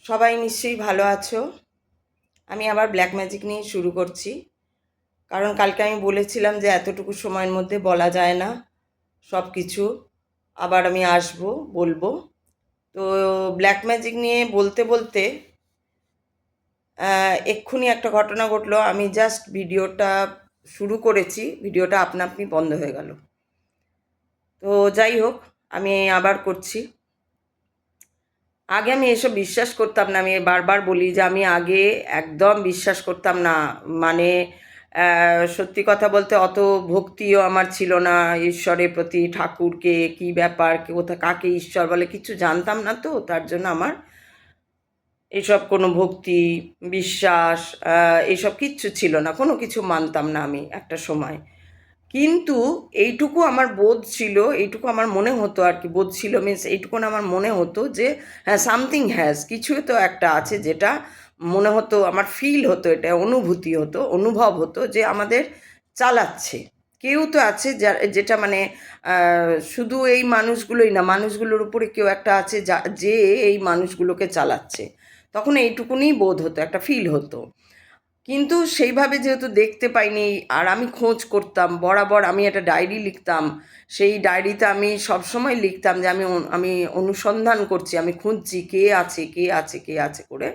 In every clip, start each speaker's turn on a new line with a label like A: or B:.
A: সবাই নিশ্চয়ই ভালো আছো। আমি আবার ব্ল্যাক ম্যাজিক নিয়ে শুরু করছি, কারণ কালকে আমি বলেছিলাম যে এতটুকু সময়ের মধ্যে বলা যায় না সব কিছু। আবার আমি আসবো, বলবো। তো ব্ল্যাক ম্যাজিক নিয়ে বলতে বলতে এক্ষুনি একটা ঘটনা ঘটলো। আমি জাস্ট ভিডিওটা শুরু করেছি, ভিডিওটা আপনা আপনি বন্ধ হয়ে গেল। তো যাই হোক, আমি আবার করছি। আগে আমি এসব বিশ্বাস করতাম না। আমি বারবার বলি যে আমি আগে একদম বিশ্বাস করতাম না। মানে সত্যি কথা বলতে অত ভক্তিও আমার ছিল না ঈশ্বরের প্রতি, ঠাকুরকে কী ব্যাপার, কোথায় কাকে ঈশ্বর বলে কিছু জানতাম না। তো তার জন্য আমার এসব কোনো ভক্তি, বিশ্বাস, এসব কিচ্ছু ছিল না, কোনো কিছু মানতাম না আমি একটা সময়। কিন্তু এইটুকু আমার বোধ ছিল, এইটুকু আমার মনে হতো আর কি। বোধ ছিল মিন্স এইটুকু আমার মনে হতো যে হ্যাঁ, সামথিং হ্যাজ, কিছু তো একটা আছে, যেটা মনে হতো, আমার ফিল হতো, এটা অনুভূতি হতো, অনুভব হতো যে আমাদের চালাচ্ছে কেউ তো আছে, যেটা মানে শুধু এই মানুষগুলোই না, মানুষগুলোর উপরে কেউ একটা আছে যে এই মানুষগুলোকে চালাচ্ছে। তখন এইটুকুনি বোধ হতো, একটা ফিল হতো। কিন্তু সেইভাবে যেহেতু দেখতে পাইনি, আর আমি খোঁজ করতাম বরাবর, আমি একটা ডায়েরি লিখতাম। সেই ডায়েরিতে আমি সবসময় লিখতাম যে আমি অনুসন্ধান করছি, আমি খুঁজছি কে আছে, কে আছে, কে আছে করে।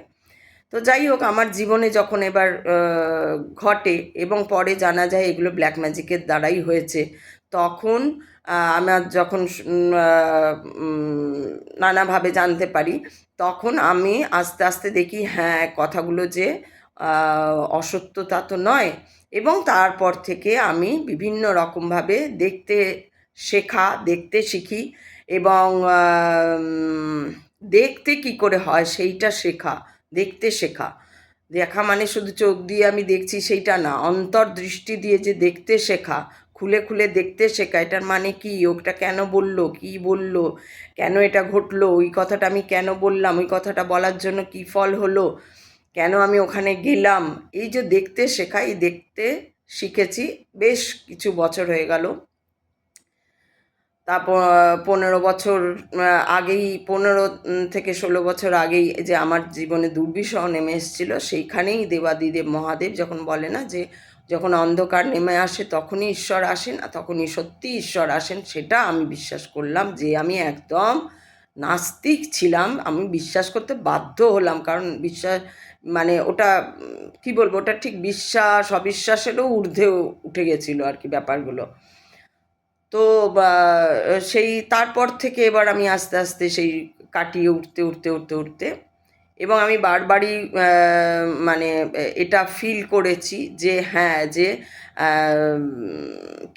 A: তো যাই হোক, আমার জীবনে যখন এবার ঘটে এবং পরে জানা যায় এগুলো ব্ল্যাক ম্যাজিকের দ্বারাই হয়েছে, তখন আমার যখন নানাভাবে জানতে পারি, তখন আমি আস্তে আস্তে দেখি হ্যাঁ, কথাগুলো যে অসত্য তা তো নয়। এবং তারপর থেকে আমি বিভিন্ন রকমভাবে দেখতে শিখি। এবং দেখতে কি করে হয় সেইটা শেখা, দেখতে শেখা। দেখা মানে শুধু চোখ দিয়ে আমি দেখছি সেইটা না, অন্তর্দৃষ্টি দিয়ে যে দেখতে শেখা, খুলে খুলে দেখতে শেখা। এটার মানে কি, ওটা কেন বললো, কি বললো, কেন এটা ঘটলো, ওই কথাটা আমি কেন বললাম, ওই কথাটা বলার জন্য কি ফল হলো, কেন আমি ওখানে গেলাম। এই যে দেখতে শেখা, এই দেখতে শিখেছি বেশ কিছু বছর হয়ে গেল। তারপর 15 বছর আগেই, 15 থেকে 16 বছর আগেই যে আমার জীবনে দুর্বিষহ নেমে এসেছিল, সেইখানেই দেবাদিদেব মহাদেব যখন বলে না যে যখন অন্ধকার নেমে আসে তখনই ঈশ্বর আসেন, আর তখনই সত্যি ঈশ্বর আসেন, সেটা আমি বিশ্বাস করলাম। যে আমি একদম নাস্তিক ছিলাম, আমি বিশ্বাস করতে বাধ্য হলাম, কারণ বিশ্বাস মানে ওটা কি বলবো, ওটা ঠিক বিশ্বাস অবিশ্বাসেরও ঊর্ধ্বে উঠে গেছিলো আর কি ব্যাপারগুলো। তো বা সেই তারপর থেকে এবার আমি আস্তে আস্তে সেই কাটিয়ে উঠতে এবং আমি বারবারই মানে এটা ফিল করেছি যে হ্যাঁ, যে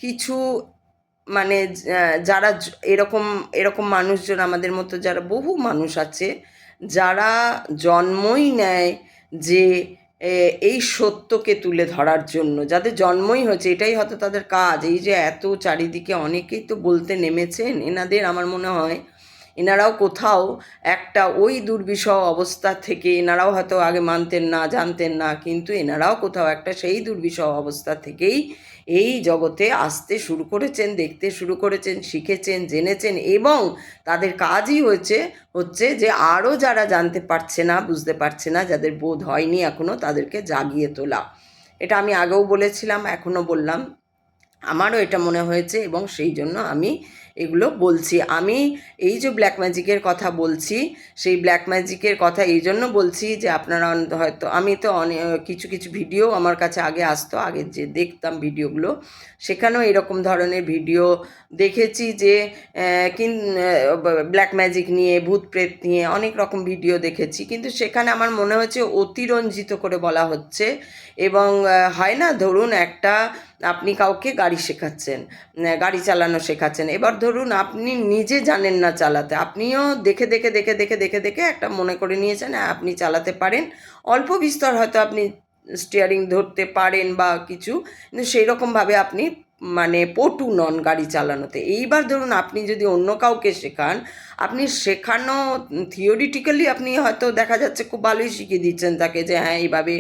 A: কিছু মানে যারা এরকম এরকম মানুষজন আমাদের মতো, যারা বহু মানুষ আছে যারা জন্মই নেয় যে এই সত্যকে তুলে ধরার জন্য, যাদের জন্মই হয়েছে, এটাই হয়তো তাদের কাজ। এই যে এত চারিদিকে অনেকেই তো বলতে নেমেছেন, এনাদের আমার মনে হয় এনারাও কোথাও একটা ওই দুর্বিষহ অবস্থা থেকে, এনারাও হয়তো আগে মানতেন না, জানতেন না, কিন্তু এনারাও কোথাও একটা সেই দুর্বিষহ অবস্থা থেকেই এই জগতে আসতে শুরু করেছেন, দেখতে শুরু করেছেন, শিখেছেন, জেনেছেন, এবং তাদের কাজই হচ্ছে যে আরও যারা জানতে পারছে না, বুঝতে পারছে না, যাদের বোধ হয়নি এখনও, তাদেরকে জাগিয়ে তোলা। এটা আমি আগেও বলেছিলাম, এখনও বললাম। আমারও এটা মনে হয়েছে এবং সেই জন্য আমি এগুলো বলছি। আমি এই যে ব্ল্যাক ম্যাজিকের কথা বলছি, সেই ব্ল্যাক ম্যাজিকের কথা এই জন্য বলছি যে আপনারা হয়তো, আমি তো অনেক কিছু কিছু ভিডিও আমার কাছে আগে আসতো, আগে যে দেখতাম ভিডিওগুলো, সেখানেও এরকম ধরনের ভিডিও দেখেছি যে ব্ল্যাক ম্যাজিক নিয়ে, ভূত প্রেত নিয়ে অনেক রকম ভিডিও দেখেছি, কিন্তু সেখানে আমার মনে হচ্ছে অতিরঞ্জিত করে বলা হচ্ছে। এবং হয় না, ধরুন একটা, আপনি কাউকে গাড়ি শেখাচ্ছেন, গাড়ি চালানো শেখাচ্ছেন, এবার ধরুন আপনি নিজে জানেন না চালাতে, আপনিও দেখে দেখে দেখে দেখে দেখে দেখে একটা মনে করে নিয়েছেন হ্যাঁ আপনি চালাতে পারেন, অল্প বিস্তর হয়তো আপনি স্টিয়ারিং ধরতে পারেন বা কিছু, কিন্তু সেই রকমভাবে আপনি মানে পটু নন গাড়ি চালানোতে। এইবার ধরুন আপনি যদি অন্য কাউকে শেখান, আপনি শেখানো থিওরিটিক্যালি আপনি হয়তো দেখা যাচ্ছে খুব ভালোই শিখিয়ে দিচ্ছেন তাকে যে হ্যাঁ এইভাবে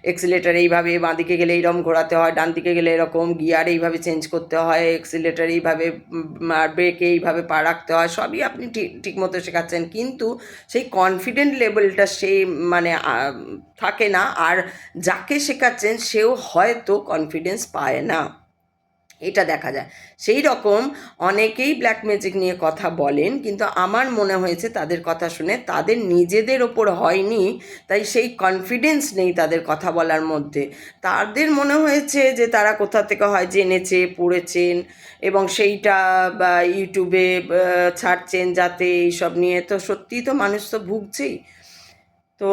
A: এক্সিলেটার এইভাবে বাঁদিকে গেলে এইরকম ঘোরাতে হয়, ডান দিকে গেলে এরকম, গিয়ার এইভাবে চেঞ্জ করতে হয়, এক্সিলেটার এইভাবে, ব্রেকে এইভাবে পা রাখতে হয়, সবই আপনি ঠিক মতো শেখাচ্ছেন, কিন্তু সেই কনফিডেন্ট লেভেলটা সেই মানে থাকে না। আর যাকে শেখাচ্ছেন সেও হয়তো কনফিডেন্স পায় না, এটা দেখা যায়। সেই রকম অনেকেই ব্ল্যাক ম্যাজিক নিয়ে কথা বলেন, কিন্তু আমার মনে হয়েছে তাদের কথা শুনে তাদের নিজেদের ওপর হয়নি, তাই সেই কনফিডেন্স নেই তাদের কথা বলার মধ্যে। তাদের মনে হয়েছে যে তারা কোথা থেকে হয় জেনেছে, পড়েছেন, এবং সেইটা বা ইউটিউবে ছাড়ছেন যাতে এইসব নিয়ে। তো সত্যিই তো মানুষ তো ভুগছেই। তো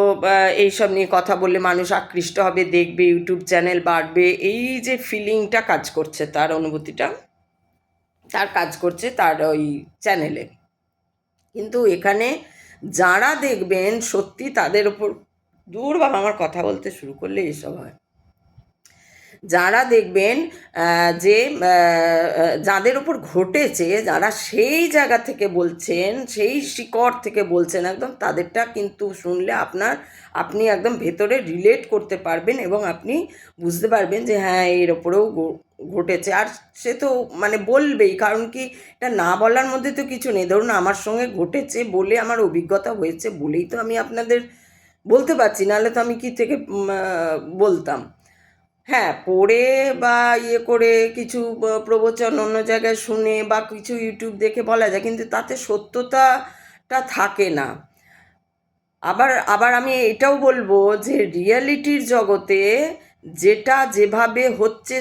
A: এইসব নিয়ে কথা বললে মানুষ আকৃষ্ট হবে, দেখবে, ইউটিউব চ্যানেল বাড়বে, এই যে ফিলিংটা কাজ করছে, তার অনুভূতিটা তার কাজ করছে তার ওই চ্যানেলে। কিন্তু এখানে যারা দেখবেন সত্যি তাদের ওপর, দূর বাবা, আমার কথা বলতে শুরু করলে এসব হয়, যারা দেখবেন যে যাদের উপর ঘটেছে, যারা সেই জায়গা থেকে বলছেন, সেই শিকড় থেকে বলছেন একদম, তাদেরটা কিন্তু শুনলে আপনি একদম ভেতরে রিলেট করতে পারবেন, এবং আপনি বুঝতে পারবেন যে হ্যাঁ এর ওপরেও ঘটেছে। আর সে তো মানে বলবেই, কারণ কি এটা না বলার মধ্যে তো কিছু নেই। ধরুন আমার সঙ্গে ঘটেছে বলে, আমার অভিজ্ঞতা হয়েছে বলেই তো আমি আপনাদের বলতে পারছি, নাহলে তো আমি কি থেকে বলতাম। হ্যাঁ, পড়ে বা করে কিছু প্রবচন অন্য জায়গায় শুনে বা কিছু ইউটিউব দেখে বলা যায়, কিন্তু তাতে সত্যতাটা থাকে না। আবার আবার আমি এটাও বলবো যে রিয়েলিটির জগতে যেটা যেভাবে হচ্ছে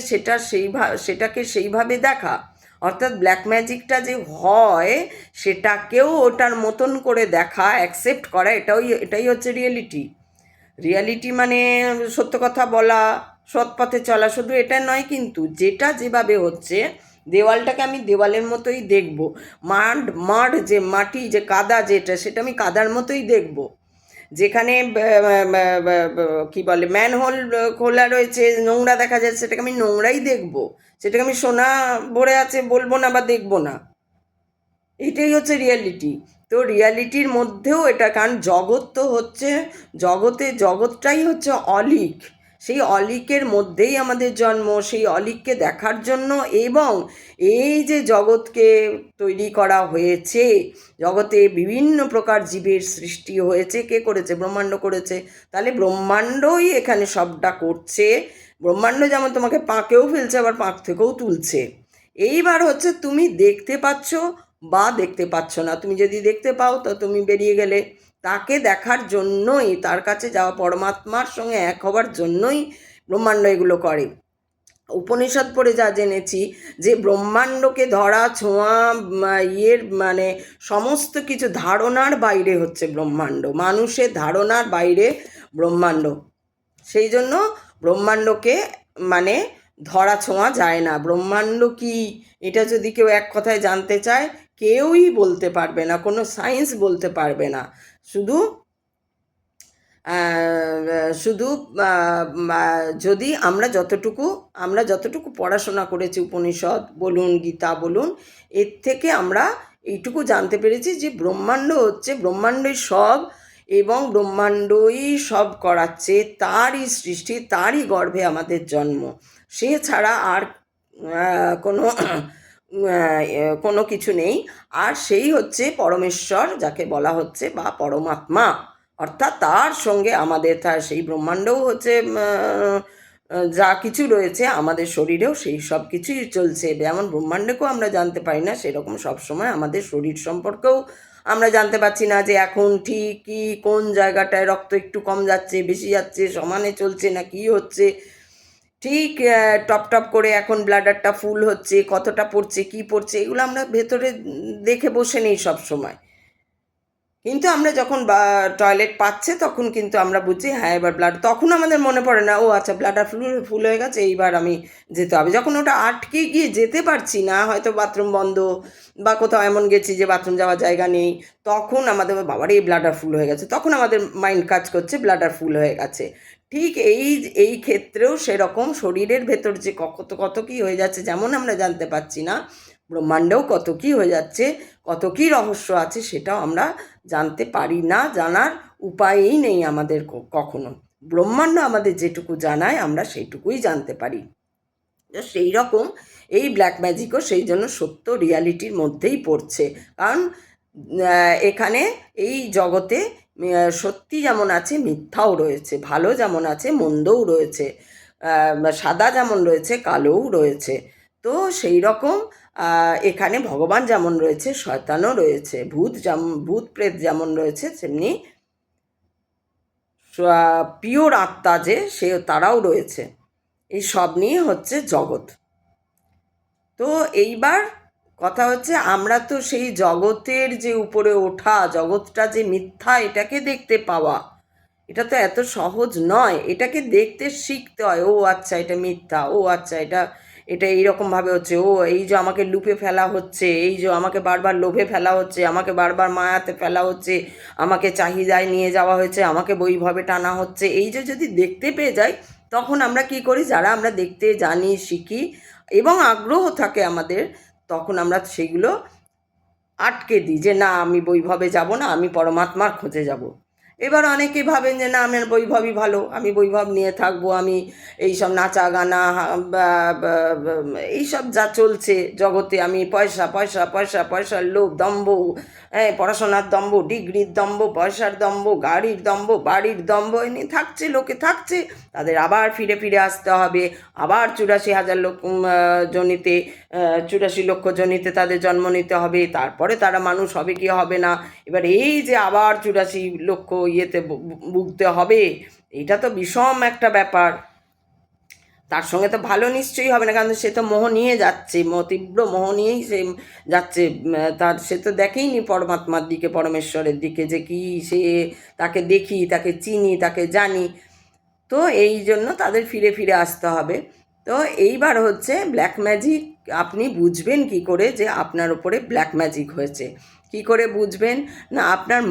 A: সেটাকে সেইভাবে দেখা, অর্থাৎ ব্ল্যাক ম্যাজিকটা যে হয় সেটাকেও ওটার মতন করে দেখা, অ্যাকসেপ্ট করা, এটাই হচ্ছে রিয়েলিটি। রিয়ালিটি মানে সত্য কথা বলা, সৎ পথে চলা, শুধু এটা নয়, কিন্তু যেটা যেভাবে হচ্ছে, দেওয়ালটাকে আমি দেওয়ালের মতোই দেখব, মাঠ যে মাটি যে কাদা সেটা আমি কাদার মতোই দেখব। যেখানে কি বলে ম্যানহোল খোলা রয়েছে, নোংরা দেখা যাচ্ছে, সেটাকে আমি নোংরাই দেখব, সেটাকে আমি সোনা ভরে আছে বলবো না বা দেখবো না। এটাই হচ্ছে রিয়ালিটি। তো রিয়ালিটির মধ্যেও এটা, কারণ জগৎ তো হচ্ছে, জগৎটাই হচ্ছে অলীক, সেই অলীকের মধ্যেই আমাদের জন্ম, সেই অলীককে দেখার জন্য। এবং এই যে জগৎকে তৈরি করা হয়েছে, জগতে বিভিন্ন প্রকার জীবের সৃষ্টি হয়েছে, কে করেছে? ব্রহ্মাণ্ড করেছে। তাহলে ব্রহ্মাণ্ডই এখানে সবটা করছে। ব্রহ্মাণ্ড যেমন তোমাকে পাঁকেও ফেলছে, আবার পাঁক থেকেও তুলছে। এইবার হচ্ছে তুমি দেখতে পাচ্ছ বা দেখতে পাচ্ছ না। তুমি যদি দেখতে পাও তো তুমি বেরিয়ে গেলে, তাকে দেখার জন্যই, তার কাছে যাওয়া, পরমাত্মার সঙ্গে এক হবার জন্যই ব্রহ্মাণ্ড এগুলো করে। উপনিষদ পড়ে যা জেনেছি যে ব্রহ্মাণ্ডকে ধরা ছোঁয়া মানে সমস্ত কিছু ধারণার বাইরে হচ্ছে ব্রহ্মাণ্ড, মানুষের ধারণার বাইরে ব্রহ্মাণ্ড। সেই জন্য ব্রহ্মাণ্ডকে মানে ধরা ছোঁয়া যায় না। ব্রহ্মাণ্ড কি, এটা যদি কেউ এক কথায় জানতে চায়, কেউই বলতে পারবে না, কোনো সায়েন্স বলতে পারবে না। শুধু শুধু যদি আমরা যতটুকু পড়াশোনা করেছি, উপনিষদ বলুন, গীতা বলুন, এর থেকে আমরা এইটুকু জানতে পেরেছি যে ব্রহ্মাণ্ড হচ্ছে, ব্রহ্মাণ্ডই সব, এবং ব্রহ্মাণ্ডই সব করাচ্ছে, তারই সৃষ্টি, তারই গর্ভে আমাদের জন্ম। সে ছাড়া আর কোনো কোনো কিছু নেই। আর সেই হচ্ছে পরমেশ্বর, যাকে বলা হচ্ছে, বা পরমাত্মা, অর্থাৎ তার সঙ্গে আমাদের, তার সেই ব্রহ্মাণ্ডও হচ্ছে যা কিছু রয়েছে আমাদের শরীরেও সেই সব কিছুই চলছে। যেমন ব্রহ্মাণ্ডকেও আমরা জানতে পারি না, সেরকম সবসময় আমাদের শরীর সম্পর্কেও আমরা জানতে পারছি না যে এখন ঠিক কি, কোন জায়গাটায় রক্ত একটু কম যাচ্ছে, বেশি যাচ্ছে, সমানে চলছে না কি হচ্ছে, ঠিক টপ টপ করে এখন ব্লাডারটা ফুল হচ্ছে, কতটা পড়ছে, কি পড়ছে, এগুলো আমরা ভেতরে দেখে বসে নেই সব সময়। কিন্তু আমরা যখন টয়লেট পাচ্ছে তখন কিন্তু আমরা বুঝি হ্যাঁ এবার তখন আমাদের মনে পড়ে না, ও আচ্ছা ব্লাডার ফুল হয়ে গেছে, এইবার আমি যেতে হবে। যখন ওটা আটকে গিয়ে যেতে পারছি না, হয়তো বাথরুম বন্ধ বা কোথাও এমন গেছি যে বাথরুম যাওয়ার জায়গা নেই, তখন আমাদের বাবার এই ব্লাডার ফুল হয়ে গেছে, তখন আমাদের মাইন্ড কাজ করছে ব্লাডার ফুল হয়ে গেছে। ঠিক এই ক্ষেত্রেও সেরকম শরীরের ভেতর যে কত কী হয়ে যাচ্ছে, যেমন আমরা জানতে পারছি না, ব্রহ্মাণ্ডেও কত কী হয়ে যাচ্ছে, কত কী রহস্য আছে, সেটাও আমরা জানতে পারি না, জানার উপায়ই নেই আমাদের কখনো। ব্রহ্মাণ্ড আমাদের যেটুকু জানায় আমরা সেইটুকুই জানতে পারি। তো সেই রকম এই ব্ল্যাক ম্যাজিকও সেই জন্য সত্য রিয়ালিটির মধ্যেই পড়ছে। কারণ এখানে এই জগতে সত্যি যেমন আছে মিথ্যাও রয়েছে, ভালো যেমন আছে মন্দও রয়েছে, সাদা যেমন রয়েছে কালোও রয়েছে। তো সেই রকম এখানে ভগবান যেমন রয়েছে শয়তানও রয়েছে, ভূত প্রেত যেমন রয়েছে তেমনি পিওর আত্মা যে সে তারাও রয়েছে। এই সব নিয়ে হচ্ছে জগৎ। তো এইবার কথা হচ্ছে আমরা তো সেই জগতের যে উপরে ওঠা, জগৎটা যে মিথ্যা এটাকে দেখতে পাওয়া, এটা তো এত সহজ নয়। এটাকে দেখতে শিখতে হয়, ও আচ্ছা এটা মিথ্যা, ও আচ্ছা এটা এটা এইরকমভাবে হচ্ছে, ও এই যে আমাকে লুপে ফেলা হচ্ছে, এই যে আমাকে বারবার লোভে ফেলা হচ্ছে, আমাকে বারবার মায়াতে ফেলা হচ্ছে, আমাকে চাহিদায় নিয়ে যাওয়া হয়েছে, আমাকে বৈভবে টানা হচ্ছে, এই যে যদি দেখতে পেয়ে যাই তখন আমরা কি করি, যারা আমরা দেখতে জানি শিখি এবং আগ্রহ থাকে আমাদের, তখন আমরা সেগুলো আটকে দিই যে না আমি বৈভবে যাব না, আমি পরমাত্মার খোঁজে যাব। এবার অনেকে ভাবেন যে না আমার বৈভবই ভালো, আমি বৈভব নিয়ে থাকবো, আমি এইসব নাচা গানা এইসব যা চলছে জগতে, আমি পয়সা পয়সা পয়সা পয়সার লোভ, দম্ভ, হ্যাঁ পড়াশোনার দম্ভ, ডিগ্রির দম্ভ, পয়সার দম্ভ, গাড়ির দম্ভ, বাড়ির দম্ভ এ নিয়ে থাকছে, লোকে থাকছে। তাদের আবার ফিরে ফিরে আসতে হবে, আবার 84,000 লোক জনিতে 84 লক্ষ জনিতে তাদের জন্ম নিতে হবে, তারপরে তারা মানুষ হবে কি হবে না। এবার এই যে আবার 84 লক্ষ ইয়েতে ভুগতে হবে, এটা তো বিষম একটা ব্যাপার। তার সঙ্গে তো ভালো নিশ্চয়ই হবে না, কারণ সে তো মোহ নিয়ে যাচ্ছে, তীব্র মোহ নিয়েই সে যাচ্ছে। তার সে তো দেখেইনি পরমাত্মার দিকে, পরমেশ্বরের দিকে, যে কি সে তাকে দেখি, তাকে চিনি, তাকে জানি। তো এই জন্য তাদের ফিরে ফিরে আসতে হবে। তো এইবার হচ্ছে ব্ল্যাক ম্যাজিক আপনি বুঝবেন কি করে যে আপনার উপরে ব্ল্যাক ম্যাজিক হয়েছে? কি করে বুঝবেন না, আপনার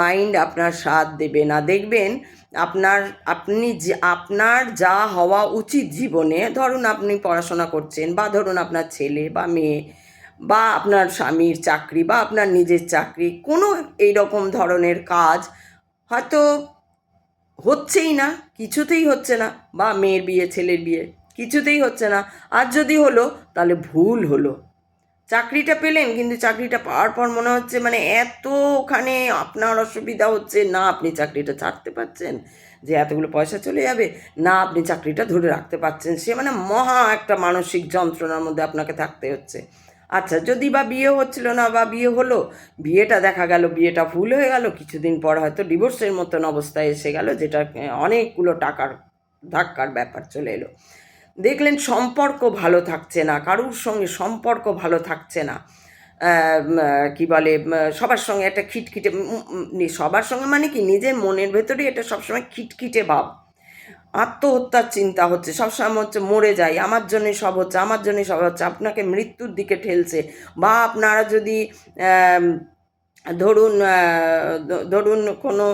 A: মাইন্ড আপনার সাথ দেবে না। দেখবেন আপনার যা হওয়া উচিত জীবনে, ধরুন আপনি পড়াশোনা করছেন, বা ধরুন আপনার ছেলে বা মেয়ে, বা আপনার স্বামীর চাকরি, বা আপনার নিজের চাকরি, কোনো এইরকম ধরনের কাজ হয়তো হচ্ছেই না, কিছুতেই হচ্ছে না, বা মেয়ের বিয়ে ছেলের বিয়ে কিছুতেই হচ্ছে না। আর যদি হলো তাহলে ভুল হলো। চাকরিটা পেলেন, কিন্তু চাকরিটা পাওয়ার পর মনে হচ্ছে মানে এত ওখানে আপনার অসুবিধা হচ্ছে, না আপনি চাকরিটা ছাড়তে পারছেন যে এতগুলো পয়সা চলে যাবে, না আপনি চাকরিটা ধরে রাখতে পারছেন, সে মানে মহা একটা মানসিক যন্ত্রণার মধ্যে আপনাকে থাকতে হচ্ছে। আচ্ছা যদি বা বিয়ে হচ্ছিল না, বা বিয়ে হলো, বিয়েটা দেখা গেল বিয়েটা ভুল হয়ে গেল, কিছুদিন পর হয়তো ডিভোর্সের মতন অবস্থায় এসে গেল, যেটা অনেকগুলো টাকার ধাক্কার ব্যাপার চলে এলো। দেখলেন সম্পর্ক ভালো থাকছে না, কারুর সঙ্গে সম্পর্ক ভালো থাকছে না, কি বলে সবার সঙ্গে একটা খিটখিটে, সবার সঙ্গে মানে কি নিজের মনের ভেতরে এটা সবসময় খিটখিটে ভাব, আত্মহত্যার চিন্তা হচ্ছে সবসময়, হচ্ছে মরে যাই, আমার জন্যই সব হচ্ছে, আমার জন্যই সব হচ্ছে, আপনাকে মৃত্যুর দিকে ঠেলছে। বা আপনারা যদি ধরুন ধরুন কোনো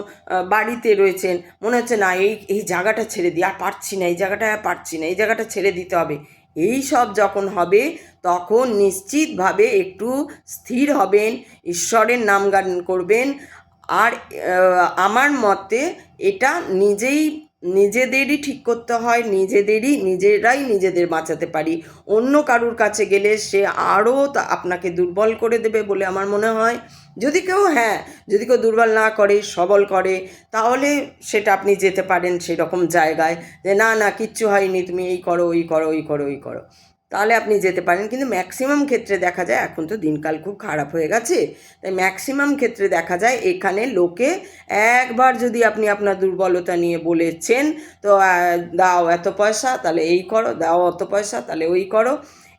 A: বাড়িতে রয়েছেন, মনে হচ্ছে না এই এই জায়গাটা ছেড়ে দিই, আর পারছি না, এই জায়গাটা আর পারছি না, এই জায়গাটা ছেড়ে দিতে হবে। এই সব যখন হবে তখন নিশ্চিতভাবে একটু স্থির হবেন, ঈশ্বরের নাম গান করবেন। আর আমার মতে এটা নিজেদেরই ঠিক করতে হয়, নিজেরাই নিজেদের বাঁচাতে পারি। অন্য কারুর কাছে গেলে সে আরও আপনাকে দুর্বল করে দেবে বলে আমার মনে হয়। যদি কেউ যদি কেউ দুর্বল না করে, সবল করে, তাহলে সেটা আপনি যেতে পারেন সেরকম জায়গায়, যে না না কিচ্ছু হয়নি, তুমি এই করো ওই করো ওই করো ওই করো, তাহলে আপনি যেতে পারেন। কিন্তু ম্যাক্সিমাম ক্ষেত্রে দেখা যায়, এখন তো দিনকাল খুব খারাপ হয়ে গেছে, তাই ম্যাক্সিমাম ক্ষেত্রে দেখা যায় এখানে লোকে একবার যদি আপনি আপনার দুর্বলতা নিয়ে বলেছেন, তো দাও এত পয়সা তাহলে এই করো, দাও অত পয়সা তাহলে ওই করো,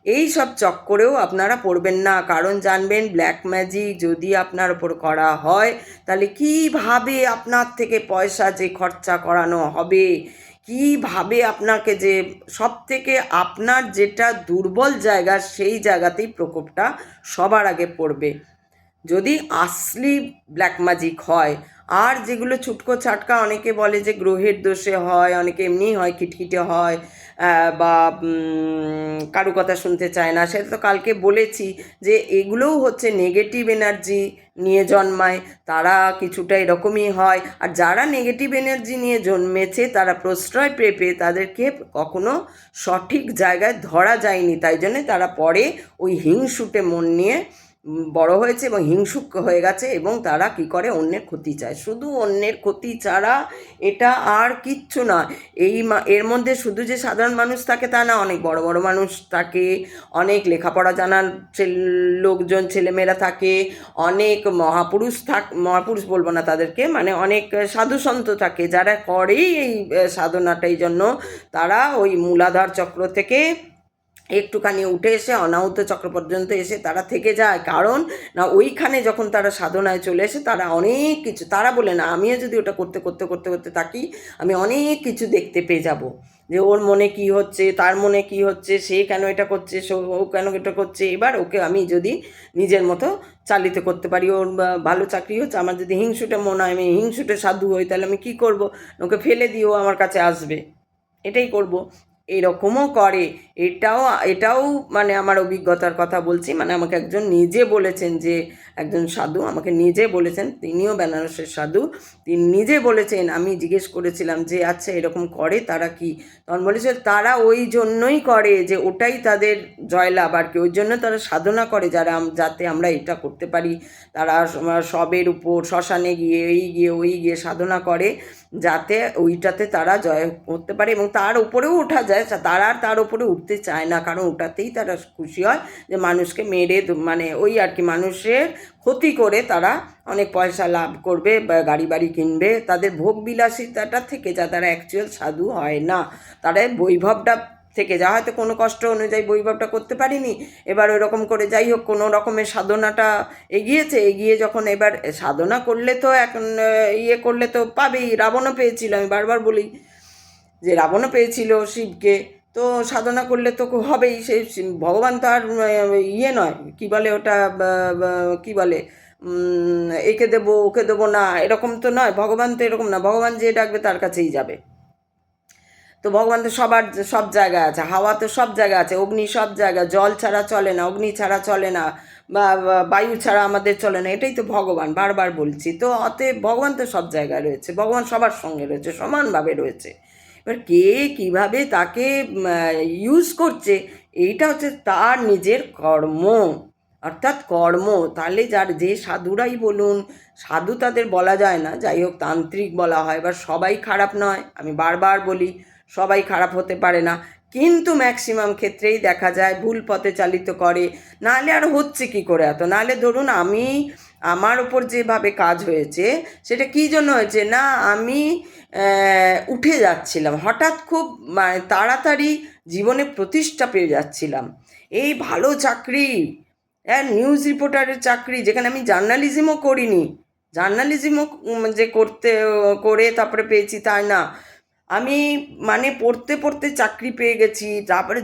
A: এই সব চক্করেও আপনারা পড়বেন না। কারণ জানবেন ব্ল্যাক ম্যাজিক যদি আপনার ওপর করা হয়, তাহলে কীভাবে আপনার থেকে পয়সা যে খরচা করানো হবে, কীভাবে আপনাকে যে সব থেকে আপনার যেটা দুর্বল জায়গা সেই জায়গাতেই প্রকোপটা সবার আগে পড়বে যদি আসলি ব্ল্যাক ম্যাজিক হয়। আর যেগুলো ছুটকো ছাটকা, অনেকে বলে যে গ্রহের দোষে হয়, অনেকে এমনি হয়, খিটখিটে হয়, বা কারো কথা শুনতে চায় না, সেটা তো কালকে বলেছি যে এগুলোও হচ্ছে নেগেটিভ এনার্জি নিয়ে জন্মায়, তারা কিছুটা এরকমই হয়। আর যারা নেগেটিভ এনার্জি নিয়ে জন্মেছে তারা প্রশ্রয় পেয়ে তাদেরকে কখনো সঠিক জায়গায় ধরা যায়নি, তাই জন্যে তারা পরে ওই হিংসুটে মন নিয়ে বড় হয়েছে এবং হিংসুক হয়ে গেছে, এবং তারা কি করে অন্যের ক্ষতি চায়, শুধু অন্যের ক্ষতি ছাড়া এটা আর কিচ্ছু না। এর মধ্যে শুধু যে সাধারণ মানুষ থাকে তা না, অনেক বড় বড় মানুষ থাকে, অনেক লেখাপড়া জানার লোকজন ছেলেমেয়েরা থাকে, অনেক মহাপুরুষ বলবো না তাদেরকে, মানে অনেক সাধুসন্ত থাকে যারা করেই এই সাধনাটা, এই জন্য তারা ওই মূলাধার চক্র থেকে একটুখানি উঠে এসে অনাহুত চক্র পর্যন্ত এসে তারা থেকে যায়। কারণ না, ওইখানে যখন তারা সাধনায় চলে এসে তারা অনেক কিছু, তারা বলে না আমিও যদি ওটা করতে করতে করতে করতে থাকি আমি অনেক কিছু দেখতে পেয়ে যাব, যে ওর মনে কি হচ্ছে, তার মনে কি হচ্ছে, সে কেন এটা করছে, ও কেন এটা করছে, এবার ওকে আমি যদি নিজের মতো চালিত করতে পারি, ওর ভালো চাকরি হচ্ছে, আমার যদি হিংসুটে মনে হয়, আমি হিংসুটে সাধু হই, তাহলে আমি কি করব, ওকে ফেলে দিও আমার কাছে আসবে, এটাই করব। এরকমও করে। এটাও এটাও মানে আমার অভিজ্ঞতার কথা বলছি, মানে আমাকে একজন নিজে বলেছেন, যে একজন সাধু আমাকে নিজে বলেছেন, তিনিও বেনারসের সাধু, তিনি নিজে বলেছেন, আমি জিজ্ঞেস করেছিলাম যে আচ্ছা এরকম করে তারা কি, তখন বলেছে তারা ওই জন্যই করে যে ওটাই তাদের জয়লাভ আর কি, ওই জন্য তারা সাধনা করে, যাতে আমরা এটা করতে পারি। তারা সবের উপর শ্মশানে গিয়ে ওই গিয়ে সাধনা করে, যাতে ওইটাতে তারা জয় করতে পারে, এবং তার উপরেও ওঠা যায়, তারা আর তার উপরে উঠতে চায় না, কারণ ওটাতেই তারা খুশি হয় যে মানুষকে মেরে, মানে ওই আর কি মানুষের ক্ষতি করে তারা অনেক পয়সা লাভ করবে বা গাড়ি বাড়ি কিনবে, তাদের ভোগ বিলাসিতাটা থেকে যা, তারা অ্যাকচুয়াল সাধু হয় না, তারা বৈভবটা থেকে যা, হয়তো কোনো কষ্ট অনুযায়ী বৈভবটা করতে পারিনি, এবার ওই রকম করে যাই হোক কোনো রকমের সাধনাটা এগিয়ে যখন এবার সাধনা করলে তো এখন করলে তো পাবেই, রাবণও পেয়েছিল, আমি বারবার বলি যে রাবণও পেয়েছিল শিবকে, তো সাধনা করলে তো হবেই, সেই ভগবান তো আর নয়, কি বলে ওটা, কি বলে, একে দেবো ওকে দেবো না, এরকম তো নয়, ভগবান তো এরকম না, ভগবান যে ডাকবে তার কাছেই যাবে। তো ভগবান তো সব জায়গায় আছে, হাওয়া তো সব জায়গায় আছে, অগ্নি সব জায়গায়, জল ছাড়া চলে না, অগ্নি ছাড়া চলে না, বা বায়ু ছাড়া আমাদের চলে না, এটাই তো ভগবান, বারবার বলছি। তো অতএব ভগবান তো সব জায়গায় রয়েছে, ভগবান সবার সঙ্গে রয়েছে, সমানভাবে রয়েছে। এবার কে কীভাবে তাকে ইউজ করছে, এইটা হচ্ছে তার নিজের কর্ম, অর্থাৎ কর্ম। তাহলে যে সাধুরাই বলুন, সাধু তাদের বলা যায় না, যাই হোক তান্ত্রিক বলা হয়, এবার সবাই খারাপ নয়, আমি বারবার বলি সবাই খারাপ হতে পারে না, কিন্তু ম্যাক্সিমাম ক্ষেত্রেই দেখা যায় ভুল পথে চালিত করে, নাহলে আর হচ্ছে কি করে এত, নাহলে ধরুন আমার ওপর যেভাবে কাজ হয়েছে সেটা কী জন্য হয়েছে না, আমি উঠে যাচ্ছিলাম হঠাৎ, খুব তাড়াতাড়ি জীবনে প্রতিষ্ঠা পেয়ে যাচ্ছিলাম, এই ভালো চাকরি, নিউজ রিপোর্টারের চাকরি, যেখানে আমি জার্নালিজমও করিনি, জার্নালিজমও যে করে তারপরে পেয়েছি তাই না, আমি মানে পড়তে পড়তে চাকরি পেয়ে গেছি, তারপরে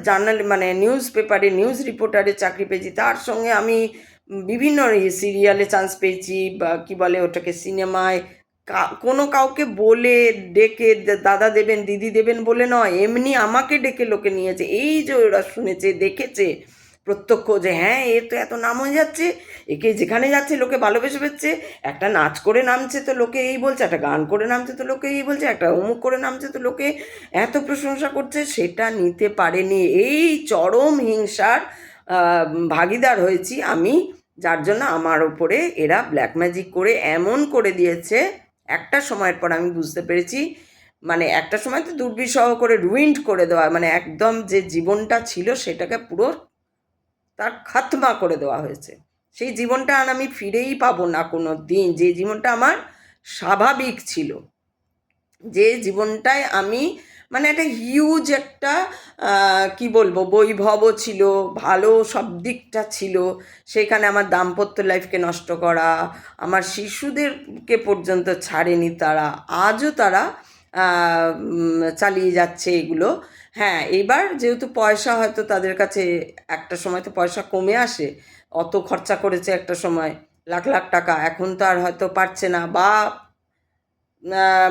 A: নিউজ পেপারে নিউজ রিপোর্টারে চাকরি পেয়েছি, তার সঙ্গে আমি বিভিন্ন সিরিয়ালে চান্স পেয়েছি, বা কী বলে ওটাকে, সিনেমায়, কোনো কাউকে বলে ডেকে দাদা দেবেন দিদি দেবেন বলে নয়, এমনি আমাকে ডেকে লোকে নিয়েছে, এই যে ওরা শুনেছে দেখেছে প্রত্যক্ষ, যে হ্যাঁ এ তো এত নাম হয়ে যাচ্ছে, একে যেখানে যাচ্ছে লোকে ভালোবেসে ফেলছে, একটা নাচ করে নামছে তো লোকে এই বলছে, একটা গান করে নামছে তো লোকে এই বলছে, একটা অমুক করে নামছে তো লোকে এত প্রশংসা করছে, সেটা নিতে পারেনি, এই চরম হিংসার ভাগিদার হয়েছি আমি, যার জন্য আমার ওপরে এরা ব্ল্যাক ম্যাজিক করে এমন করে দিয়েছে। একটা সময়ের পর আমি বুঝতে পেরেছি, মানে একটা সময় তো দুর্বিষহ করে রুইন্ড করে দেওয়া, মানে একদম যে জীবনটা ছিল সেটাকে পুরো তার খাতমা করে দেওয়া হয়েছে, সেই জীবনটা আর আমি ফিরেই পাবো না কোনো দিন, যে জীবনটা আমার স্বাভাবিক ছিল, যে জীবনটায় আমি মানে একটা হিউজ একটা কি বলবো বৈভবও ছিল, ভালো সব দিকটা ছিল, সেখানে আমার দাম্পত্য লাইফকে নষ্ট করা, আমার শিশুদেরকে পর্যন্ত ছাড়েনি তারা, আজও তারা চালিয়ে যাচ্ছে এগুলো। হ্যাঁ, এবার যেহেতু পয়সা হয়তো তাদের কাছে একটা সময় তো পয়সা কমে আসে, অত খরচা করেছে একটা সময় লাখ লাখ টাকা, এখন তো আর হয়তো পারছে না, বা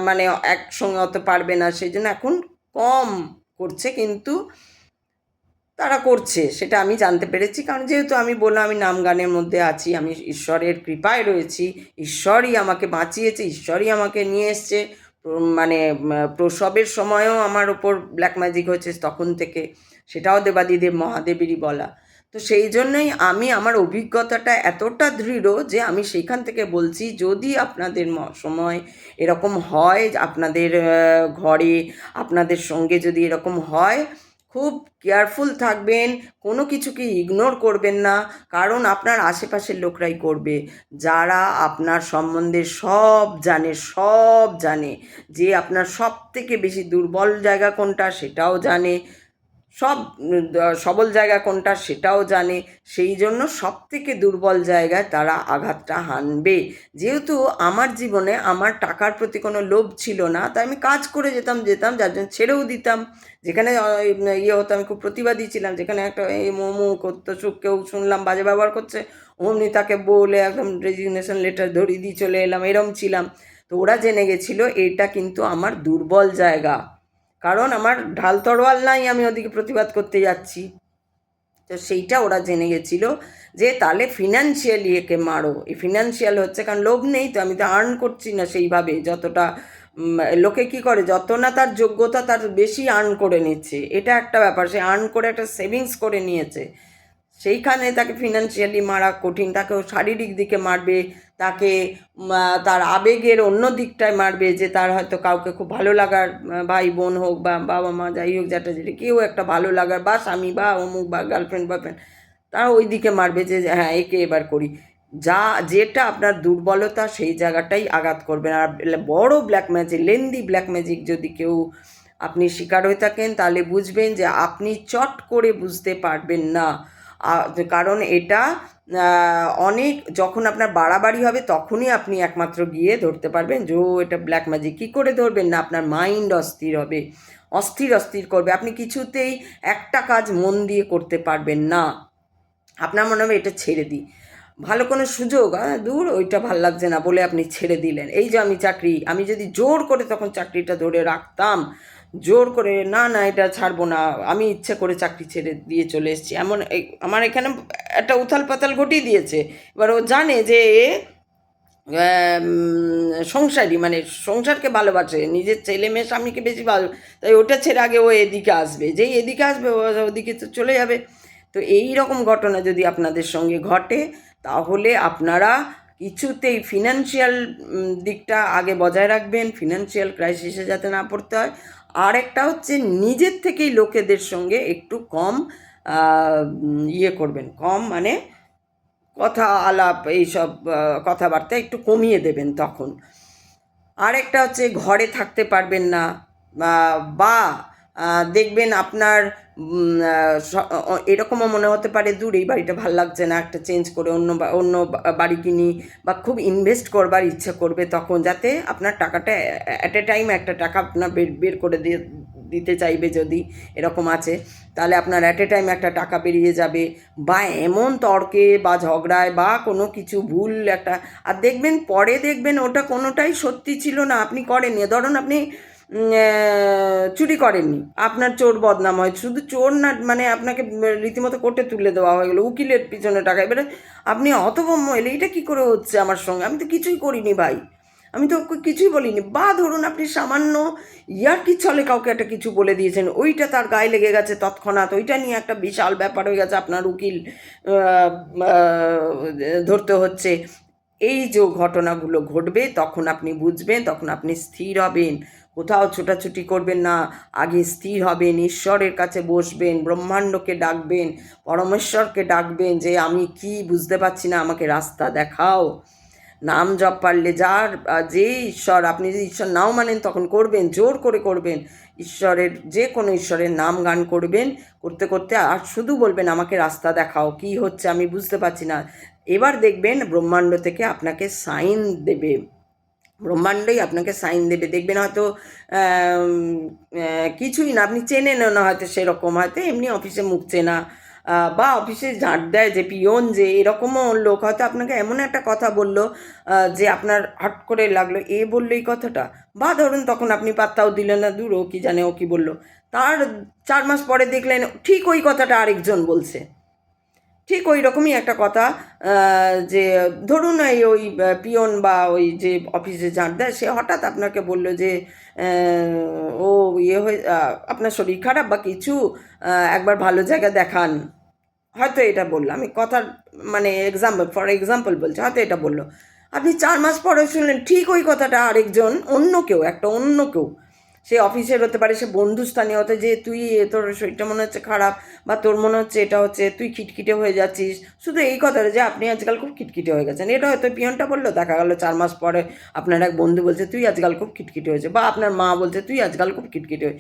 A: মানে একসঙ্গে অত পারবে না, সেই জন্য এখন কম করছে, কিন্তু তারা করছে সেটা আমি জানতে পেরেছি। কারণ যেহেতু আমি বললাম আমি নাম গানের মধ্যে আছি, আমি ঈশ্বরের কৃপায় রয়েছি, ঈশ্বরই আমাকে বাঁচিয়েছে, ঈশ্বরই আমাকে নিয়ে এসছে। মানে প্রসবের সময়ও আমার ওপর ব্ল্যাক ম্যাজিক হয়েছে তখন থেকে, সেটাও দেবাদিদেব মহাদেবেরই বলা। তো সেই জন্যই আমি আমার অভিজ্ঞতাটা এতটা দৃঢ় যে আমি সেইখান থেকে বলছি, যদি আপনাদের সময় এরকম হয়, আপনাদের ঘরে আপনাদের সঙ্গে যদি এরকম হয়, খুব কেয়ারফুল থাকবেন, কোনো কিছুকে ইগনোর করবেন না, কারণ আপনার আশেপাশের লোকরাই করবে, যারা আপনার সম্বন্ধে সব জানে, যে আপনার সব থেকে বেশি দুর্বল জায়গা কোনটা সেটাও জানে, সব সবল জায়গা কোনটা সেটাও জানে। সেই জন্য সব থেকে দুর্বল জায়গায় তারা আঘাতটা হানবে। যেহেতু আমার জীবনে আমার টাকার প্রতি কোনো লোভ ছিল না, তাই আমি কাজ করে যেতাম, যার জন্য ছেড়েও দিতাম। যেখানে ইয়ে হতো, আমি খুব প্রতিবাদী ছিলাম, যেখানে একটা এই মোমো করতো, কেউ শুনলাম বাজে ব্যবহার করছে, অমনি তাকে বলে একদম রেজিগনেশন লেটার ধরিয়ে দিয়ে চলে এলাম, এরম ছিলাম। তো ওরা জেনে গেছিলো এটা কিন্তু আমার দুর্বল জায়গা, কারণ আমার ঢাল তরোয়াল নাই, আমি ওদিকে প্রতিবাদ করতে যাচ্ছি। তো সেইটা ওরা জেনে গেছিলো যে তাহলে ফিনান্সিয়ালি একে মারো। এই ফিনান্সিয়াল হচ্ছে, কারণ লোভ নেই তো, আমি তো আর্ন করছি না সেইভাবে যতটা লোকে কি করে, যত না তার যোগ্যতা তার বেশি আর্ন করে নিচ্ছে, এটা একটা ব্যাপার। সে আর্ন করে একটা সেভিংস করে নিয়েছে, সেইখানে তাকে ফিনান্সিয়ালি মারা কঠিন। তাকেও শারীরিক দিকে মারবে, তাকে তার আবেগের অন্য দিকটায় মারবে, যে তার হয়তো কাউকে খুব ভালো লাগার, ভাই বোন হোক বা বাবা মা যাই হোক, যেটা যেটা কেউ একটা ভালো লাগার, বা স্বামী বা অমুক বা গার্লফ্রেন্ড বয়ফ্রেন্ড, তারা ওই দিকে মারবে যে হ্যাঁ একে এবার করি। যেটা আপনার দুর্বলতা সেই জায়গাটাই আঘাত করবেন। আর বড় black magic, lengthy black magic যদি কেউ আপনি শিকার হয়ে থাকেন, তাহলে বুঝবেন যে আপনি চট করে বুঝতে পারবেন না, কারণ এটা অনেক যখন আপনার বাড়াবাড়ি হবে তখনই আপনি একমাত্র গিয়ে ধরতে পারবেন যে এটা ব্ল্যাক ম্যাজিক। কী করে ধরবেন না, আপনার মাইন্ড অস্থির হবে, অস্থির করবে, আপনি কিছুতেই একটা কাজ মন দিয়ে করতে পারবেন না, আপনার মনে হবে এটা ছেড়ে দিই, ভালো কোনো সুযোগ, দূর ওইটা ভাল লাগছে না বলে আপনি ছেড়ে দিলেন। এই যে আমি যদি জোর করে তখন চাকরিটা ধরে রাখতাম, জোর করে না না এটা ছাড়বো না, আমি ইচ্ছে করে চাকরি ছেড়ে দিয়ে চলে এসেছি, এমন আমার এখানে একটা উথাল পাতাল ঘটিয়ে দিয়েছে। এবার ও জানে যে সংসারী, মানে সংসারকে ভালোবাসে, নিজের ছেলে মেয়ে স্বামীকে বেশি ভালো, তাই ওটা ছেড়ে আগে ও এদিকে আসবে, যেই এদিকে আসবে ওদিকে তো চলে যাবে। তো এই রকম ঘটনা যদি আপনাদের সঙ্গে ঘটে, তাহলে আপনারা কিছুতেই ফিনান্সিয়াল দিকটা আগে বজায় রাখবেন, ফিনান্সিয়াল ক্রাইসিসে যাতে না পড়তে হয়। আর একটা হচ্ছে নিজের থেকেই লোকেদের সঙ্গে একটু কম ইয়ে করবেন, কম মানে কথা আলাপ এইসব কথাবার্তা একটু কমিয়ে দেবেন তখন। আরেকটা হচ্ছে ঘরে থাকতে পারবেন না, বা দেখবেন আপনার এরকমও মনে হতে পারে দূর এই বাড়িটা ভাল লাগছে না, একটা চেঞ্জ করে অন্য বাড়ি কিনি, বা খুব ইনভেস্ট করবার ইচ্ছা করবে তখন, যাতে আপনার টাকাটা অ্যাট এ টাইম একটা টাকা আপনার বের করে দিতে চাইবে, যদি এরকম আছে তাহলে আপনার অ্যাট এ টাইম একটা টাকা বেরিয়ে যাবে, বা এমন তর্কে বা ঝগড়ায় বা কোনো কিছু ভুল একটা, আর দেখবেন পরে দেখবেন ওটা কোনোটাই সত্যি ছিল না, আপনি করেননি। ধরুন আপনি চুরি করেননি, আপনার চোর বদনাম হয়, শুধু চোর না, মানে আপনাকে রীতিমতো কোর্টে তুলে দেওয়া হয়ে গেলো, উকিলের পিছনে টাকা, এবারে আপনি হতভম্ব এলে এটা কী করে হচ্ছে আমার সঙ্গে, আমি তো কিছুই করিনি ভাই, আমি তো কিছুই বলিনি। বা ধরুন আপনি সামান্য ইয়ার্কি ছলে কাউকে একটা কিছু বলে দিয়েছেন, ওইটা তার গায়ে লেগে গেছে তৎক্ষণাৎ, ওইটা নিয়ে একটা বিশাল ব্যাপার হয়ে গেছে, আপনার উকিল ধরতে হচ্ছে। এই যে ঘটনাগুলো ঘটবে তখন আপনি বুঝবেন, তখন আপনি স্থির হবেন, কোথাও ছোটাছুটি করবেন না, আগে স্থির হবেন, ঈশ্বরের কাছে বসবেন, ব্রহ্মাণ্ডকে ডাকবেন, পরমেশ্বরকে ডাকবেন যে আমি কি বুঝতে পারছি না, আমাকে রাস্তা দেখাও। নাম জপ পারলে যে ঈশ্বর, আপনি যদি ঈশ্বর নাও মানেন তখন করবেন, জোর করে করবেন, ঈশ্বরের যে কোনো ঈশ্বরের নাম গান করবেন, করতে করতে আর শুধু বলবেন আমাকে রাস্তা দেখাও, কি হচ্ছে আমি বুঝতে পারছি না। এবার দেখবেন ব্রহ্মাণ্ড থেকে আপনাকে সাইন দেবে, ব্রহ্মাণ্ডই আপনাকে সাইন দেবে। দেখবেন হয়তো কিছুই না, আপনি চেনেন না হয়তো, সেরকম হয়তো এমনি অফিসে মুখ চেনা, বা অফিসে ঝাঁট দেয় যে পিয়ন, যে এরকমও লোক হয়তো আপনাকে এমন একটা কথা বলল যে আপনার হট করে লাগলো, এ বললো এই কথাটা, বা ধরুন তখন আপনি পাত্তাও দিলেন না, দূর ও কি জানে ও কি বললো, তার 4 মাস পরে দেখলেন ঠিক ওই কথাটা আরেকজন বলছে, ঠিক ওই রকমই একটা কথা। যে ধরুন ওই পিয়ন বা ওই যে অফিসে ঝাঁট দেয়, সে হঠাৎ আপনাকে বলল যে ও ইয়ে হয়ে আপনার শরীর খারাপ বা কিছু, একবার ভালো জায়গা দেখান, হয়তো এটা বললো, আমি কথার মানে ফর এক্সাম্পল বলছি, হয়তো এটা বললো, আপনি 4 মাস পরে শুনলেন ঠিক ওই কথাটা আরেকজন, অন্য কেউ, একটা অন্য কেউ, সে অফিসের হতে পারে, সে বন্ধুস্থানীয় হতে, যে তুই তোর শরীরটা মনে হচ্ছে খারাপ, বা তোর মনে হচ্ছে এটা হচ্ছে, তুই খিটখিটে হয়ে যাচ্ছিস, শুধু এই কথাটা যে আপনি আজকাল খুব খিটখিটে হয়ে গেছেন, এটা হয়তো পিয়নটা বললো, দেখা গেলো 4 মাস পরে আপনার এক বন্ধু বলছে তুই আজকাল খুব খিটখিটে হয়েছে, বা আপনার মা বলছে তুই আজকাল খুব খিটখিটে হয়ে।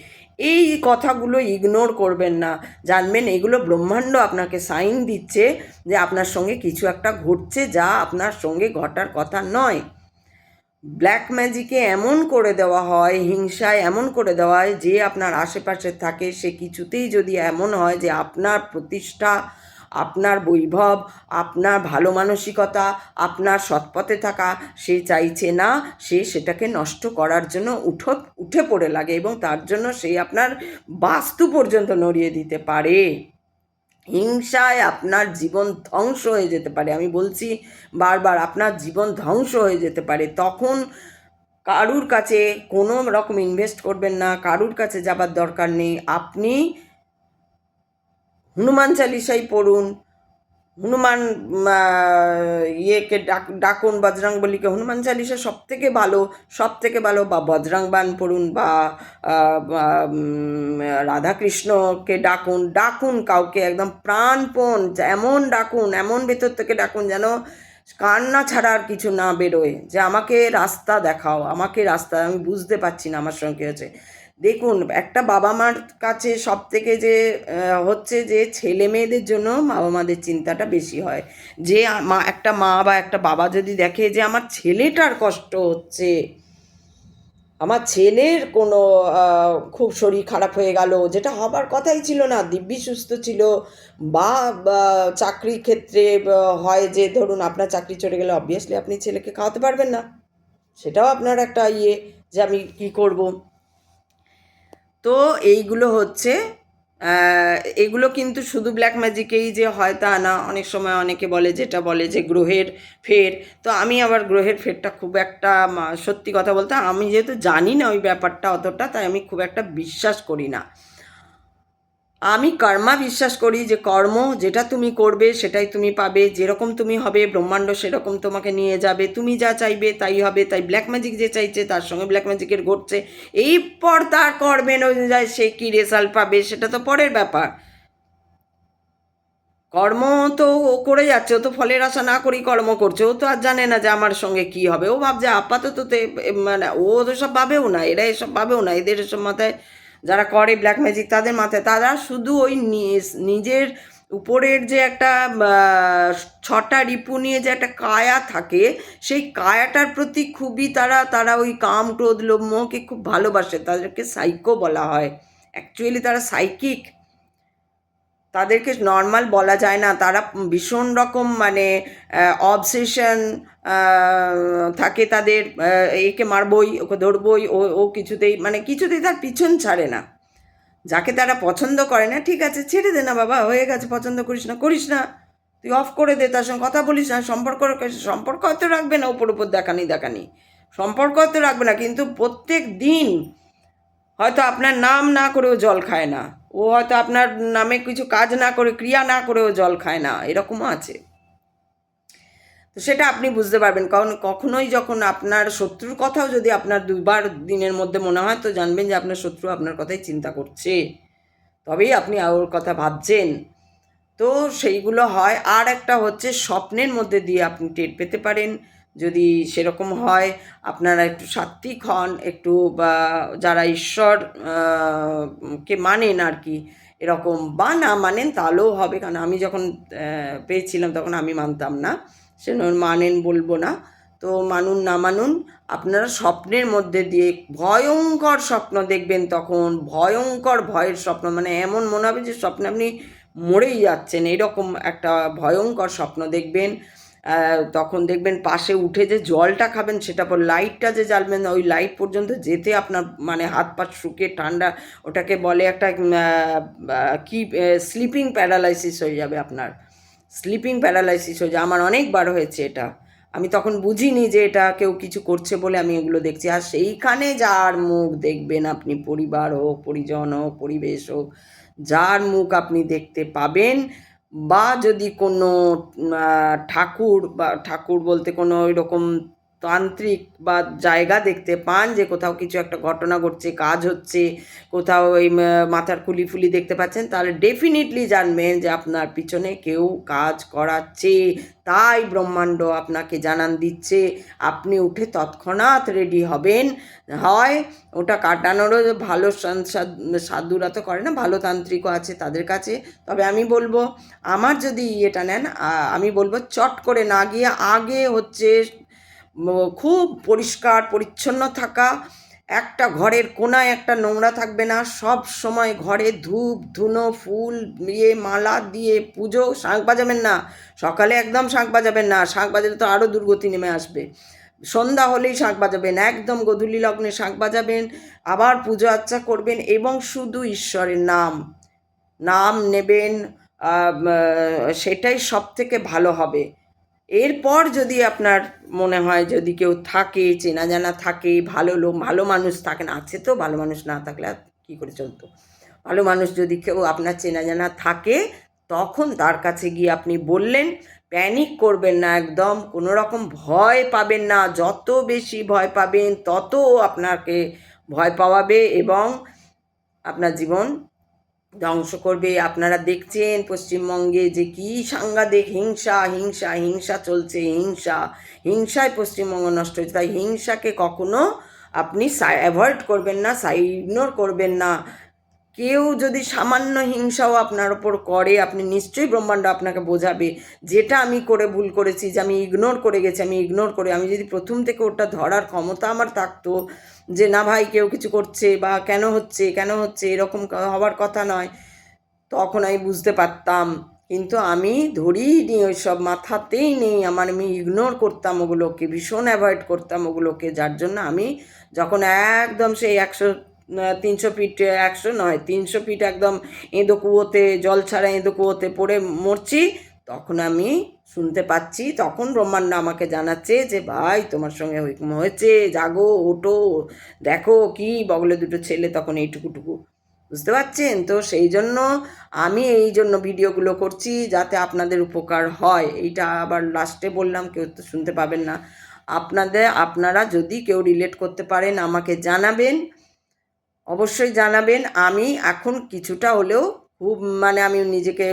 A: এই কথাগুলো ইগনোর করবেন না, জানবেন এগুলো ব্রহ্মাণ্ড আপনাকে সাইন দিচ্ছে যে আপনার সঙ্গে কিছু একটা ঘটছে, যা আপনার সঙ্গে ঘটার কথা নয়। ব্ল্যাক ম্যাজিকে এমন করে দেওয়া হয়, হিংসায় এমন করে দেওয়া হয়, যে আপনার আশেপাশে থাকে সে কিছুতেই যদি এমন হয় যে আপনার প্রতিষ্ঠা, আপনার বৈভব, আপনার ভালো মানসিকতা, আপনার সৎপথে থাকা সে চাইছে না, সে সেটাকে নষ্ট করার জন্য উঠে পড়ে লাগে, এবং তার জন্য সে আপনার বাস্তু পর্যন্ত নড়িয়ে দিতে পারে। হিংসায় আপনার জীবন ধ্বংস হয়ে যেতে পারে, আমি বলছি বারবার, আপনার জীবন ধ্বংস হয়ে যেতে পারে। তখন কারুর কাছে কোনো রকম ইনভেস্ট করবেন না, কারুর কাছে যাবার দরকার নেই, আপনি হনুমান চালিসাই পড়ুন, হনুমান ইয়েকে ডাকুন, বজরংবলীকে, হনুমান চালিসা সব থেকে ভালো, সব থেকে ভালো, বা বজরংবান পড়ুন, বা রাধাকৃষ্ণকে ডাকুন, ডাকুন কাউকে একদম প্রাণপণ, এমন ডাকুন, এমন ভেতর থেকে ডাকুন যেন কান্না ছাড়া আর কিছু না বেরোয়, যে আমাকে রাস্তা দেখাও, আমাকে রাস্তা, আমি বুঝতে পারছি না আমার সঙ্গে হচ্ছে। দেখুন, একটা বাবা মার কাছে সব থেকে যে হচ্ছে যে ছেলে মেয়েদের জন্য বাবা মাদের চিন্তাটা বেশি হয়, যে একটা মা বা একটা বাবা যদি দেখে যে আমার ছেলেটার কষ্ট হচ্ছে, আমার ছেলের কোনো খুব শরীর খারাপ হয়ে গেল, যেটা হবার কথাই ছিল না, দিব্যি সুস্থ ছিল, বা চাকরির ক্ষেত্রে হয় যে ধরুন আপনার চাকরি চলে গেলে অবভিয়াসলি আপনি ছেলেকে খাওয়াতে পারবেন না, সেটাও আপনার একটা ইয়ে, যে আমি কি করব। তো এইগুলো হচ্ছে এগুলো কিন্তু শুধু ব্ল্যাক ম্যাজিকেই যে হয় তা না, অনেক সময় অনেকে বলে, যেটা বলে যে গ্রহের ফের, তো আমি আবার গ্রহের ফেরটা খুব একটা সত্যি কথা বলতে আমি যেহেতু জানি না ওই ব্যাপারটা অতটা, তাই আমি খুব একটা বিশ্বাস করি না। আমি কর্মা বিশ্বাস করি, যে কর্ম যেটা তুমি করবে সেটাই তুমি পাবে, যেরকম তুমি হবে ব্রহ্মাণ্ড সেরকম তোমাকে নিয়ে যাবে, তুমি যা চাইবে তাই হবে। তাই ব্ল্যাক ম্যাজিক যে চাইছে তার সঙ্গে ব্ল্যাক ম্যাজিকের ঘটছে, এই পর তার কর্মের অনুযায়ী সে কী রেজাল্ট পাবে সেটা তো পরের ব্যাপার। কর্ম তো ও করে যাচ্ছে, ও তো ফলের আশা না করেই কর্ম করছে, ও তো আর জানে না যে আমার সঙ্গে কি হবে, ও ভাবছে আপাতত মানে ও তো সব ভাবেও না, এরা এসব ভাবেও না, এদের এসব মাথায়, যারা করে ব্ল্যাক ম্যাজিক তাদের মাথায়, তারা শুধু ওই নিজের উপরের যে একটা 6টা রিপু নিয়ে যে একটা কায়া থাকে, সেই কায়াটার প্রতি খুবই তারা ওই কাম ক্রোধ লোভ মোহকে খুব ভালোবাসে, তাদেরকে সাইকো বলা হয়, অ্যাকচুয়ালি তারা সাইকিক, তাদেরকে নর্মাল বলা যায় না, তারা ভীষণ রকম মানে অবসেশন থাকে তাদের, একে মারবই, ওকে ধরবই, ও কিছুতেই তার পিছন ছাড়ে না। যাকে তারা পছন্দ করে না, ঠিক আছে ছেড়ে দে না বাবা, হয়ে গেছে, পছন্দ করিস না, তুই অফ করে দে, তার সঙ্গে কথা বলিস না, সম্পর্ক হয়তো রাখবে না, উপর দেখানি সম্পর্ক হয়তো রাখবে না, কিন্তু প্রত্যেক দিন হয়তো আপনার নাম না করেও জল খায় না, ও হয়তো আপনার নামে কিছু কাজ না করে, ক্রিয়া না করেও জল খায় না, এরকমও আছে। তো সেটা আপনি বুঝতে পারবেন, কারণ কখনোই যখন আপনার শত্রুর কথাও যদি আপনার 2বার দিনের মধ্যে মনে হয়, তো জানবেন যে আপনার শত্রু আপনার কথাই চিন্তা করছে, তবেই আপনি ওর কথা ভাবছেন। তো সেইগুলো হয়। আর একটা হচ্ছে স্বপ্নের মধ্যে দিয়ে আপনি টের পেতে পারেন, যদি সেরকম হয় আপনারা একটু সাত্ত্বিক হন, একটু বা যারা ঈশ্বর কে মানেন আর কি, এরকম, বা না মানেন তাহলেও হবে, কারণ আমি যখন পেয়েছিলাম তখন আমি মানতাম না, সে মানেন বলবো না, তো মানুন না মানুন, আপনারা স্বপ্নের মধ্যে দিয়ে ভয়ঙ্কর স্বপ্ন দেখবেন, তখন ভয়ঙ্কর ভয়ের স্বপ্ন, মানে এমন মনে হবে যে স্বপ্নে আপনি মরেই যাচ্ছেন, এরকম একটা ভয়ঙ্কর স্বপ্ন দেখবেন। তখন দেখবেন পাশে উঠে যে জলটা খাবেন, সেটা পর লাইটটা যে জ্বালবেন, ওই লাইট পর্যন্ত যেতে আপনার মানে হাত পা শুকে ঠান্ডা, ওটাকে বলে একটা কি স্লিপিং প্যারালাইসিস হয়ে যাবে আপনার, স্লিপিং প্যারালাইসিস হয়ে যায়। আমার অনেকবার হয়েছে এটা। আমি তখন বুঝিনি যে এটা কেউ কিছু করছে বলে আমি এগুলো দেখছি। আর সেইখানে যার মুখ দেখবেন আপনি, পরিবার হোক, পরিজন হোক, পরিবেশ হোক, যার মুখ আপনি দেখতে পাবেন, বা যদি কোনো ঠাকুর বলতে কোনো ওইরকম তান্ত্রিক বা জায়গা দেখতে পান যে কোথাও কিছু একটা ঘটনা ঘটছে, কাজ হচ্ছে, কোথাও ওই মাথার খুলি ফুলি দেখতে পাচ্ছেন, তাহলে ডেফিনেটলি জানবেন যে আপনার পিছনে কেউ কাজ করাচ্ছে। তাই ব্রহ্মাণ্ড আপনাকে জানান দিচ্ছে। আপনি উঠে তৎক্ষণাৎ রেডি হবেন। হয় ওটা কাটানোরও ভালো সাধুরা তো করে না, ভালো তান্ত্রিকও আছে তাদের কাছে। তবে আমি বলবো, আমার যদি ইয়েটা নেন, আমি বলবো চট করে না গিয়ে আগে হচ্ছে খুব পরিষ্কার পরিচ্ছন্ন থাকা, একটা ঘরের কোনায় একটা নোংরা থাকবে না, সব সময় ঘরে ধূপ ধুনো ফুল মালা দিয়ে পুজো। শাঁখ বাজাবেন না, সকালে একদম শাঁখ বাজাবেন না, শাঁখ বাজালে তো আরও দুর্গতি নেমে আসবে। সন্ধ্যা হলেই শাঁখ বাজাবেন, একদম গোধূলি লগ্নে শাঁখ বাজাবেন, আবার পুজো আর্চা করবেন এবং শুধু ঈশ্বরের নাম নেবেন। সেটাই সব থেকে ভালো হবে। এরপর যদি আপনার মনে হয় যদি কেউ থাকে, চেনা জানা থাকে, ভালো লোক, ভালো মানুষ থাকেন, আছে তো, ভালো মানুষ না থাকলে আর কী করে চলতো, ভালো মানুষ যদি কেউ আপনার চেনা জানা থাকে, তখন তার কাছে গিয়ে আপনি বললেন। প্যানিক করবেন না, একদম কোনো রকম ভয় পাবেন না। যত বেশি ভয় পাবেন তত আপনাকে ভয় পাওয়াবে এবং আপনার জীবন ধ্বংস করবে। আপনারা দেখছেন পশ্চিমবঙ্গে যে কী সাংঘাতিক হিংসা চলছে, হিংসায় পশ্চিমবঙ্গ নষ্ট হয়েছে। তাই হিংসাকে কখনো আপনি অ্যাভয়েড করবেন না, ইগনোর করবেন না। কেউ যদি সামান্য হিংসাও আপনার ওপর করে, আপনি নিশ্চয়ই ব্রহ্মাণ্ড আপনাকে বোঝাবে। যেটা আমি করে ভুল করেছি, যে আমি ইগনোর করে গেছি, আমি যদি প্রথম থেকে ওটা ধরার ক্ষমতা আমার থাকতো, যে না ভাই কেউ কিছু করছে বা কেন হচ্ছে এরকম হওয়ার কথা নয়, তখন আমি বুঝতে পারতাম। কিন্তু আমি ধরিনি, ওই সব মাথাতেই নেই আমার। আমি ইগনোর করতাম ওগুলোকে, ভীষণ অ্যাভয়েড করতাম ওগুলোকে, যার জন্য আমি যখন একদম সেই 300 ফিট, 100 নয় 300 ফিট একদম এঁদো কুয়োতে, জল ছাড়া এঁদো কুয়োতে পড়ে মরছি, তখন আমি শুনতে পাচ্ছি, তখন ব্রহ্মাণ্ড আমাকে জানাচ্ছে যে ভাই তোমার সঙ্গে হয়েছে, জাগো, ওঠো, দেখো কি বগলে দুটো ছেলে, তখন এইটুকুটুকু, বুঝতে পারছেন তো? সেই জন্য আমি এই জন্য ভিডিওগুলো করছি, যাতে আপনাদের উপকার হয়। এইটা আবার লাস্টে বললাম, কেউ তো শুনতে পাবেন না। আপনারা যদি কেউ রিলেট করতে পারেন আমাকে জানাবেন, অবশ্যই জানাবেন। আমি এখন কিছুটা হলেও খুব মানে আমি নিজেকে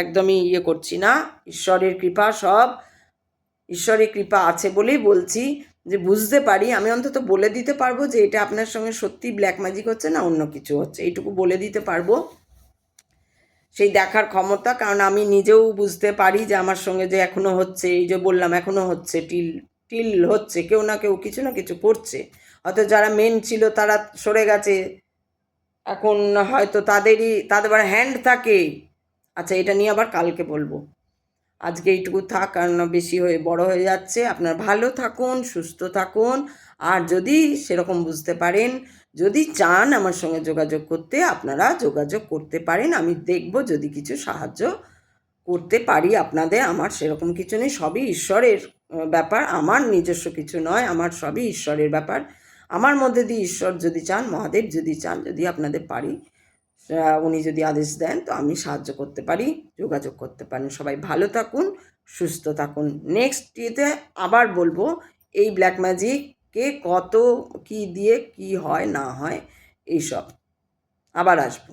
A: একদমই করছি না, ঈশ্বরের কৃপা আছে বলেই বলছি, যে বুঝতে পারি, আমি অন্তত বলে দিতে পারবো যে এটা আপনার সঙ্গে সত্যি ব্ল্যাক ম্যাজিক হচ্ছে না অন্য কিছু হচ্ছে, এইটুকু বলে দিতে পারবো। সেই দেখার ক্ষমতা, কারণ আমি নিজেও বুঝতে পারি যে আমার সঙ্গে যে এখনও হচ্ছে, এই যে বললাম এখনও হচ্ছে, টিল হচ্ছে, কেউ না কেউ কিছু না কিছু করছে। হয়তো যারা মেন ছিল তারা সরে গেছে, এখন হয়তো তাদের হ্যান্ড থাকে। আচ্ছা, এটা নিয়ে আবার কালকে বলবো। আজকে এইটুকু থাক, কারণ বেশি বড় হয়ে যাচ্ছে। আপনার ভালো থাকুন, সুস্থ থাকুন। আর যদি সেরকম বুঝতে পারেন, যদি চান আমার সঙ্গে যোগাযোগ করতে, আপনারা যোগাযোগ করতে পারেন। আমি দেখব যদি কিছু সাহায্য করতে পারি আপনাদের। আমার সেরকম কিছু নেই, সবই ঈশ্বরের ব্যাপার, আমার নিজস্ব কিছু নয়, আমার সবই ঈশ্বরের ব্যাপার। আমার মধ্যে দিয়ে ঈশ্বর যদি চান, মহাদেব যদি চান, যদি আপনাদের পারি, উনি যদি আদেশ দেন, তো আমি সাহায্য করতে পারি, যোগাযোগ করতে পারেন। সবাই ভালো থাকুন, সুস্থ থাকুন। নেক্সট ইয়েতে আবার বলবো এই ব্ল্যাক ম্যাজিককে কত কী দিয়ে কী হয় না হয় এইসব, আবার আসবো।